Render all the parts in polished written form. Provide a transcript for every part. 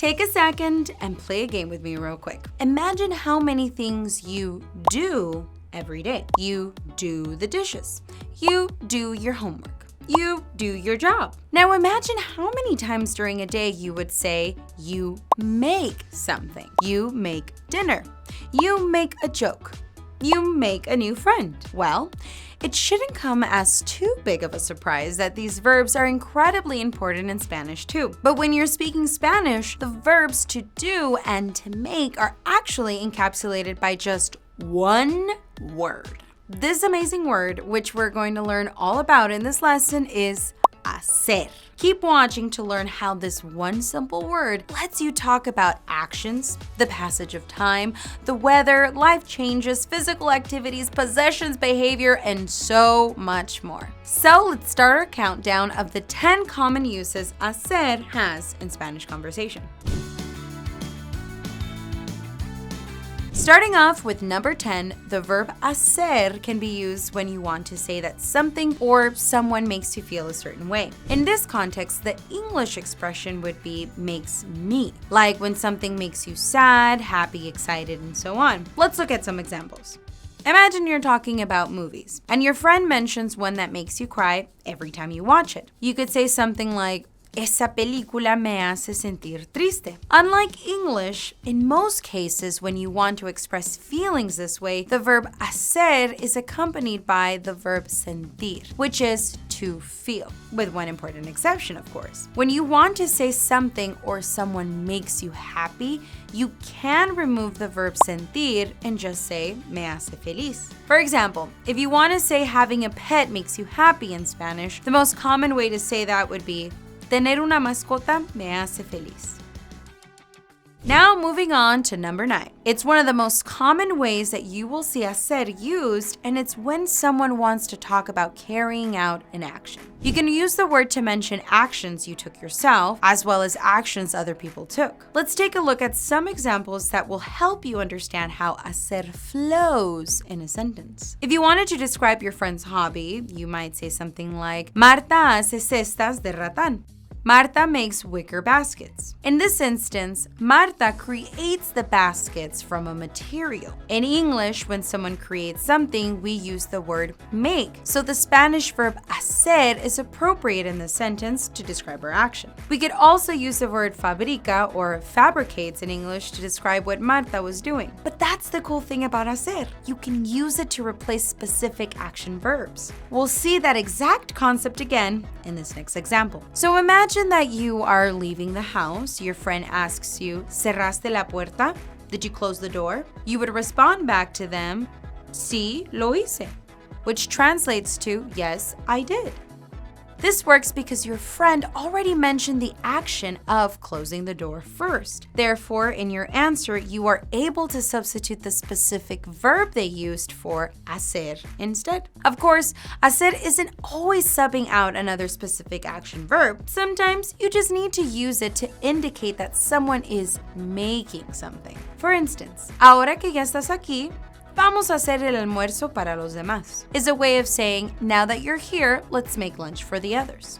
Take a second and play a game with me real quick. Imagine how many things you do every day. You do the dishes. You do your homework. You do your job. Now imagine how many times during a day you would say you make something. You make dinner. You make a joke. You make a new friend. Well, it shouldn't come as too big of a surprise that these verbs are incredibly important in Spanish too. But when you're speaking Spanish, the verbs to do and to make are actually encapsulated by just one word. This amazing word, which we're going to learn all about in this lesson, is hacer. Keep watching to learn how this one simple word lets you talk about actions, the passage of time, the weather, life changes, physical activities, possessions, behavior, and so much more. So let's start our countdown of the 10 common uses hacer has in Spanish conversation. Starting off with number 10, the verb hacer can be used when you want to say that something or someone makes you feel a certain way. In this context, the English expression would be makes me, like when something makes you sad, happy, excited, and so on. Let's look at some examples. Imagine you're talking about movies, and your friend mentions one that makes you cry every time you watch it. You could say something like, esa película me hace sentir triste. Unlike English, in most cases when you want to express feelings this way, the verb hacer is accompanied by the verb sentir, which is to feel, with one important exception, of course. When you want to say something or someone makes you happy, you can remove the verb sentir and just say me hace feliz. For example, if you want to say having a pet makes you happy in Spanish, the most common way to say that would be tener una mascota me hace feliz. Now moving on to number 9. It's one of the most common ways that you will see hacer used, and it's when someone wants to talk about carrying out an action. You can use the word to mention actions you took yourself, as well as actions other people took. Let's take a look at some examples that will help you understand how hacer flows in a sentence. If you wanted to describe your friend's hobby, you might say something like, Marta hace cestas de ratán. Marta makes wicker baskets. In this instance, Marta creates the baskets from a material. In English, when someone creates something, we use the word make. So the Spanish verb hacer is appropriate in this sentence to describe our action. We could also use the word fabrica or fabricates in English to describe what Marta was doing. But that's the cool thing about hacer. You can use it to replace specific action verbs. We'll see that exact concept again in this next example. So imagine that you are leaving the house. Your friend asks you, ¿Cerraste la puerta? Did you close the door? You would respond back to them, Sí, lo hice, which translates to, yes, I did. This works because your friend already mentioned the action of closing the door first. Therefore, in your answer, you are able to substitute the specific verb they used for hacer instead. Of course, hacer isn't always subbing out another specific action verb. Sometimes you just need to use it to indicate that someone is making something. For instance, ahora que ya estás aquí, vamos a hacer el almuerzo para los demás, is a way of saying, now that you're here, let's make lunch for the others.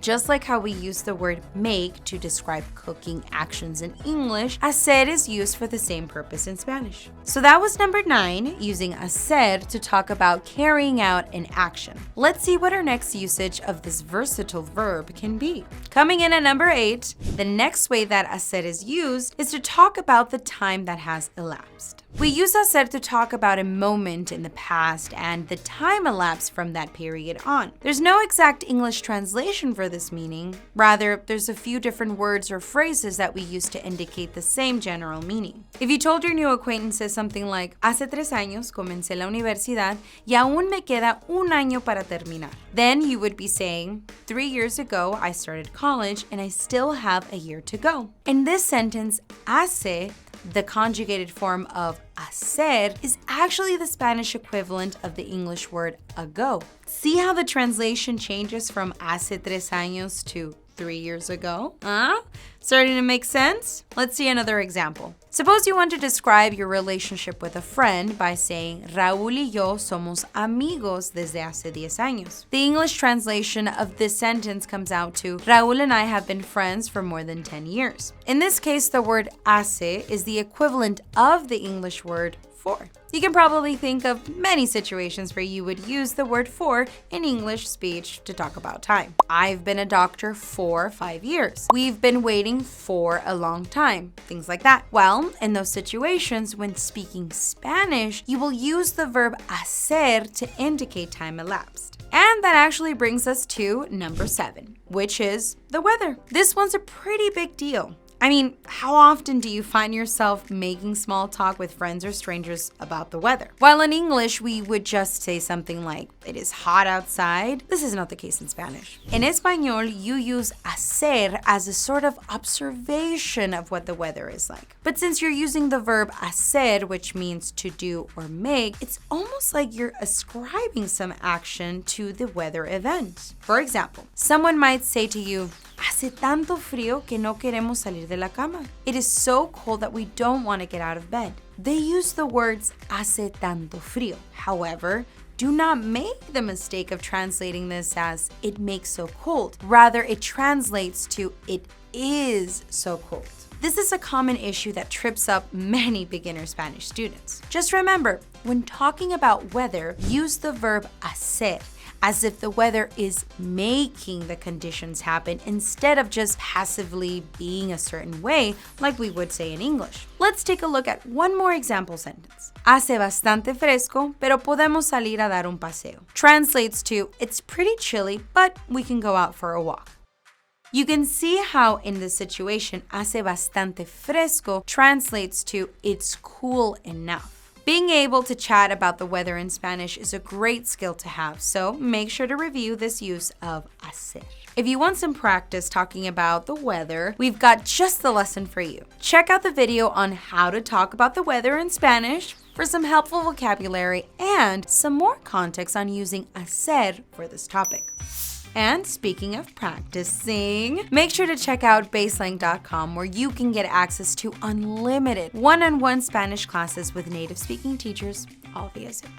Just like how we use the word make to describe cooking actions in English, hacer is used for the same purpose in Spanish. So that was number 9, using hacer to talk about carrying out an action. Let's see what our next usage of this versatile verb can be. Coming in at number 8, the next way that hacer is used is to talk about the time that has elapsed. We use hacer to talk about a moment in the past and the time elapsed from that period on. There's no exact English translation for this meaning. Rather, there's a few different words or phrases that we use to indicate the same general meaning. If you told your new acquaintances something like, Hace 3 años comencé la universidad y aún me queda un año para terminar, then you would be saying, 3 years ago I started college and I still have a year to go. In this sentence, hace, the conjugated form of hacer, is actually the Spanish equivalent of the English word ago. See how the translation changes from hace 3 años to 3 years ago. Starting to make sense? Let's see another example. Suppose you want to describe your relationship with a friend by saying, Raúl y yo somos amigos desde hace 10 años. The English translation of this sentence comes out to, Raúl and I have been friends for more than 10 years. In this case, the word hace is the equivalent of the English word for. You can probably think of many situations where you would use the word for in English speech to talk about time. I've been a doctor for 5 years. We've been waiting for a long time. Things like that. Well, in those situations, when speaking Spanish, you will use the verb hacer to indicate time elapsed. And that actually brings us to number 7, which is the weather. This one's a pretty big deal. I mean, how often do you find yourself making small talk with friends or strangers about the weather? While in English, we would just say something like, it is hot outside. This is not the case in Spanish. In Español, you use hacer as a sort of observation of what the weather is like. But since you're using the verb hacer, which means to do or make, it's almost like you're ascribing some action to the weather event. For example, someone might say to you, Hace tanto frío que no queremos salir de la cama. It is so cold that we don't want to get out of bed. They use the words hace tanto frío. However, do not make the mistake of translating this as it makes so cold. Rather, it translates to it is so cold. This is a common issue that trips up many beginner Spanish students. Just remember, when talking about weather, use the verb hacer as if the weather is making the conditions happen instead of just passively being a certain way like we would say in English. Let's take a look at one more example sentence. Hace bastante fresco, pero podemos salir a dar un paseo. Translates to, it's pretty chilly, but we can go out for a walk. You can see how in this situation, hace bastante fresco translates to, it's cool enough. Being able to chat about the weather in Spanish is a great skill to have, so make sure to review this use of hacer. If you want some practice talking about the weather, we've got just the lesson for you. Check out the video on how to talk about the weather in Spanish for some helpful vocabulary and some more context on using hacer for this topic. And speaking of practicing, make sure to check out BaseLang.com where you can get access to unlimited one-on-one Spanish classes with native speaking teachers, all via Zoom.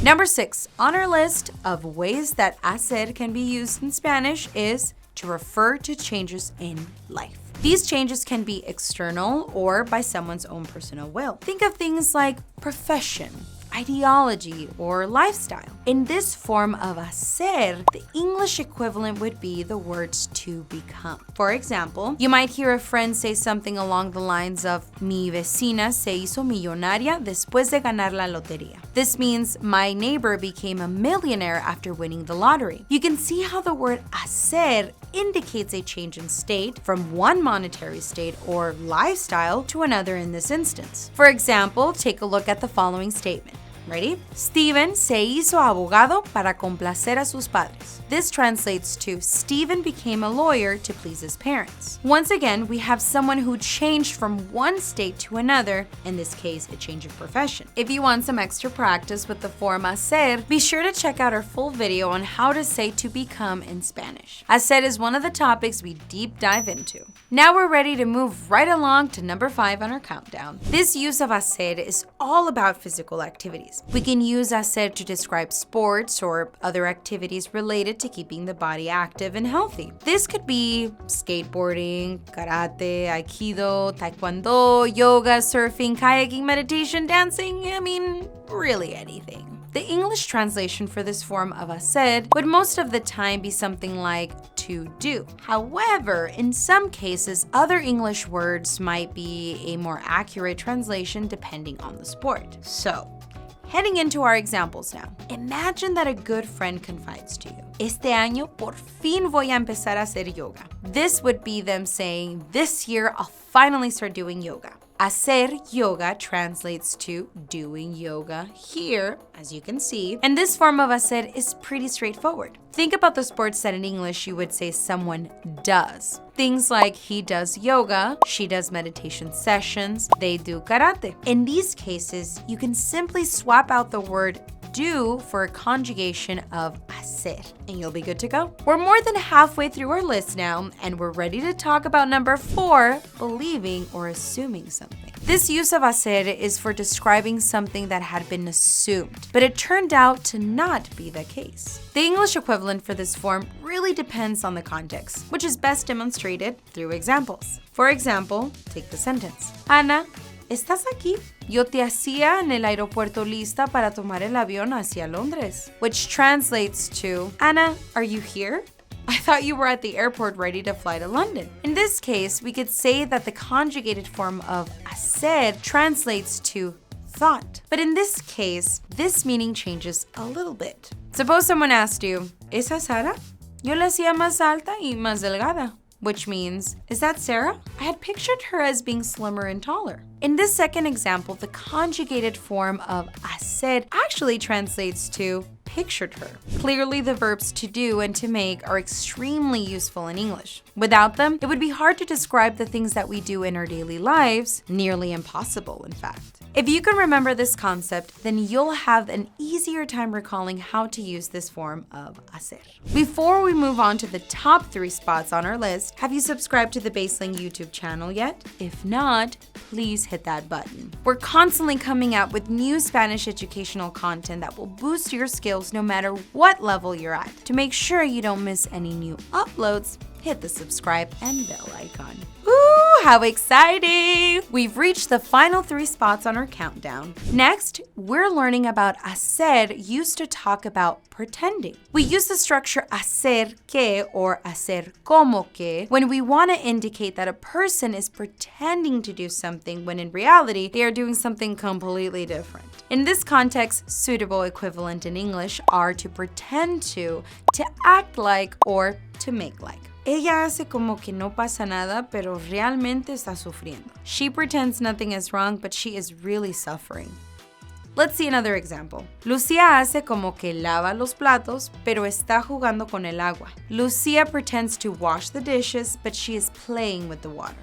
Number 6 on our list of ways that hacer can be used in Spanish is to refer to changes in life. These changes can be external or by someone's own personal will. Think of things like profession, ideology, or lifestyle. In this form of hacer, the English equivalent would be the words to become. For example, you might hear a friend say something along the lines of, Mi vecina se hizo millonaria después de ganar la lotería. This means my neighbor became a millionaire after winning the lottery. You can see how the word hacer indicates a change in state from one monetary state or lifestyle to another in this instance. For example, take a look at the following statement. Ready? Steven se hizo abogado para complacer a sus padres. This translates to Steven became a lawyer to please his parents. Once again, we have someone who changed from one state to another, in this case, a change of profession. If you want some extra practice with the form hacer, be sure to check out our full video on how to say to become in Spanish. Hacer is one of the topics we deep dive into. Now we're ready to move right along to number 5 on our countdown. This use of hacer is all about physical activities. We can use hacer to describe sports or other activities related to keeping the body active and healthy. This could be skateboarding, karate, aikido, taekwondo, yoga, surfing, kayaking, meditation, dancing, really anything. The English translation for this form of hacer would most of the time be something like to do. However, in some cases, other English words might be a more accurate translation depending on the sport. So, heading into our examples now. Imagine that a good friend confides to you. Este año por fin voy a empezar a hacer yoga. This would be them saying, this year I'll finally start doing yoga. Hacer yoga translates to doing yoga here, as you can see. And this form of hacer is pretty straightforward. Think about the sports that in English you would say someone does. Things like he does yoga, she does meditation sessions, they do karate. In these cases, you can simply swap out the word do for a conjugation of hacer, and you'll be good to go. We're more than halfway through our list now, and we're ready to talk about number 4, believing or assuming something. This use of hacer is for describing something that had been assumed, but it turned out to not be the case. The English equivalent for this form really depends on the context, which is best demonstrated through examples. For example, take the sentence. Ana, ¿estás aquí? Yo te hacía en el aeropuerto lista para tomar el avión hacia Londres. Which translates to, Ana, are you here? I thought you were at the airport ready to fly to London. In this case, we could say that the conjugated form of hacer translates to thought. But in this case, this meaning changes a little bit. Suppose someone asked you, ¿Esa Sara? Yo la hacía más alta y más delgada. Which means, is that Sarah? I had pictured her as being slimmer and taller. In this second example, the conjugated form of hacer actually translates to pictured her. Clearly, the verbs to do and to make are extremely useful in English. Without them, it would be hard to describe the things that we do in our daily lives, nearly impossible, in fact. If you can remember this concept, then you'll have an easier time recalling how to use this form of hacer. Before we move on to the top 3 spots on our list, have you subscribed to the BaseLang YouTube channel yet? If not, please hit that button. We're constantly coming out with new Spanish educational content that will boost your skills no matter what level you're at. To make sure you don't miss any new uploads, hit the subscribe and bell icon. Ooh, how exciting! We've reached the final 3 spots on our countdown. Next, we're learning about hacer used to talk about pretending. We use the structure hacer que or hacer como que when we want to indicate that a person is pretending to do something when in reality they are doing something completely different. In this context, suitable equivalent in English are to pretend to act like, or to make like. Ella hace como que no pasa nada, pero realmente está sufriendo. She pretends nothing is wrong, but she is really suffering. Let's see another example. Lucía hace como que lava los platos, pero está jugando con el agua. Lucia pretends to wash the dishes, but she is playing with the water.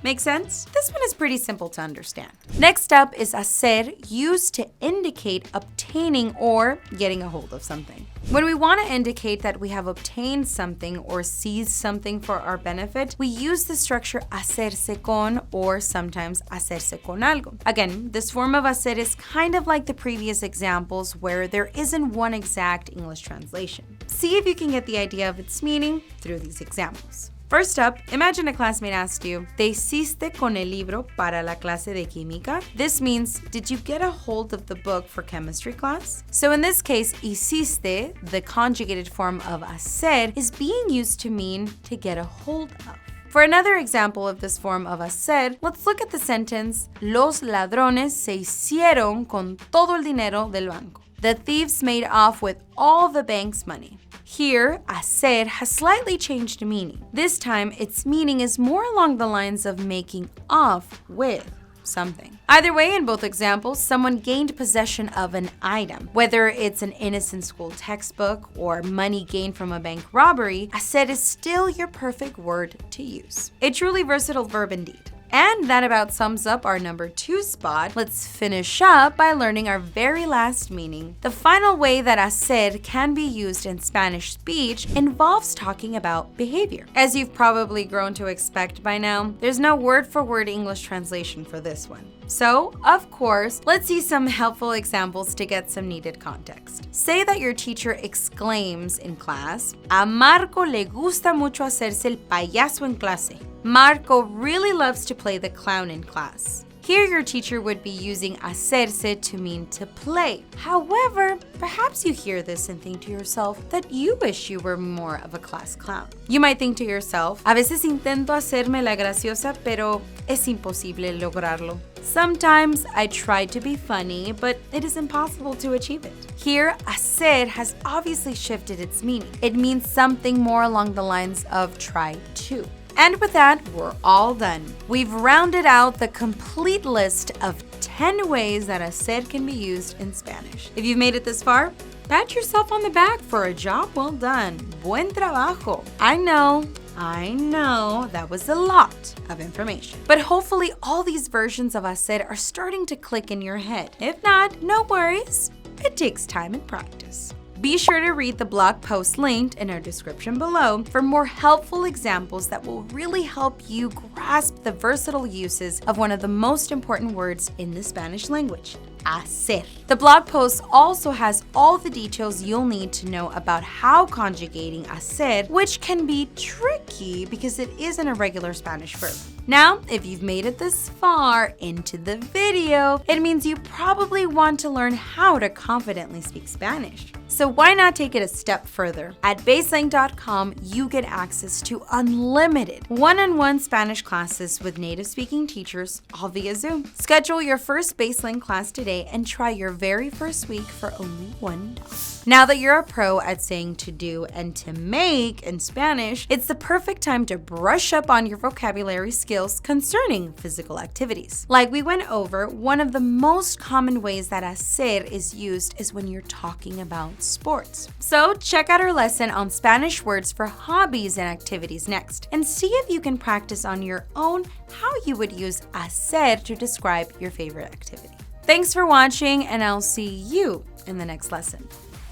Make sense? This one is pretty simple to understand. Next up is hacer used to indicate obtaining or getting a hold of something. When we want to indicate that we have obtained something or seized something for our benefit, we use the structure hacerse con or sometimes hacerse con algo. Again, this form of hacer is kind of like the previous examples where there isn't one exact English translation. See if you can get the idea of its meaning through these examples. First up, imagine a classmate asked you, ¿Te hiciste con el libro para la clase de química? This means, did you get a hold of the book for chemistry class? So in this case, hiciste, the conjugated form of hacer, is being used to mean to get a hold of. For another example of this form of hacer, let's look at the sentence, Los ladrones se hicieron con todo el dinero del banco. The thieves made off with all the bank's money. Here, hacer has slightly changed meaning. This time, its meaning is more along the lines of making off with something. Either way, in both examples, someone gained possession of an item. Whether it's an innocent school textbook or money gained from a bank robbery, hacer is still your perfect word to use. A truly versatile verb indeed. And that about sums up our number 2 spot. Let's finish up by learning our very last meaning. The final way that hacer can be used in Spanish speech involves talking about behavior. As you've probably grown to expect by now, there's no word-for-word English translation for this one. So, of course, let's see some helpful examples to get some needed context. Say that your teacher exclaims in class, "A Marco le gusta mucho hacerse el payaso en clase." Marco really loves to play the clown in class. Here, your teacher would be using hacerse to mean to play. However, perhaps you hear this and think to yourself that you wish you were more of a class clown. You might think to yourself, a veces intento hacerme la graciosa, pero es imposible lograrlo. Sometimes I try to be funny, but it is impossible to achieve it. Here, hacer has obviously shifted its meaning. It means something more along the lines of try to. And with that, we're all done. We've rounded out the complete list of 10 ways that hacer can be used in Spanish. If you've made it this far, pat yourself on the back for a job well done. Buen trabajo. I know, that was a lot of information. But hopefully all these versions of hacer are starting to click in your head. If not, no worries. it takes time and practice. Be sure to read the blog post linked in our description below for more helpful examples that will really help you grasp the versatile uses of one of the most important words in the Spanish language, hacer. The blog post also has all the details you'll need to know about how conjugating hacer, which can be tricky because it isn't a regular Spanish verb. Now, if you've made it this far into the video, it means you probably want to learn how to confidently speak Spanish. So why not take it a step further? At BaseLang.com, you get access to unlimited one-on-one Spanish classes with native-speaking teachers, all via Zoom. Schedule your first BaseLang class today and try your very first week for only $1. Now that you're a pro at saying to do and to make in Spanish, it's the perfect time to brush up on your vocabulary skills concerning physical activities. Like we went over, one of the most common ways that hacer is used is when you're talking about sports. So check out our lesson on Spanish words for hobbies and activities next, and see if you can practice on your own how you would use hacer to describe your favorite activity. Thanks for watching, and I'll see you in the next lesson.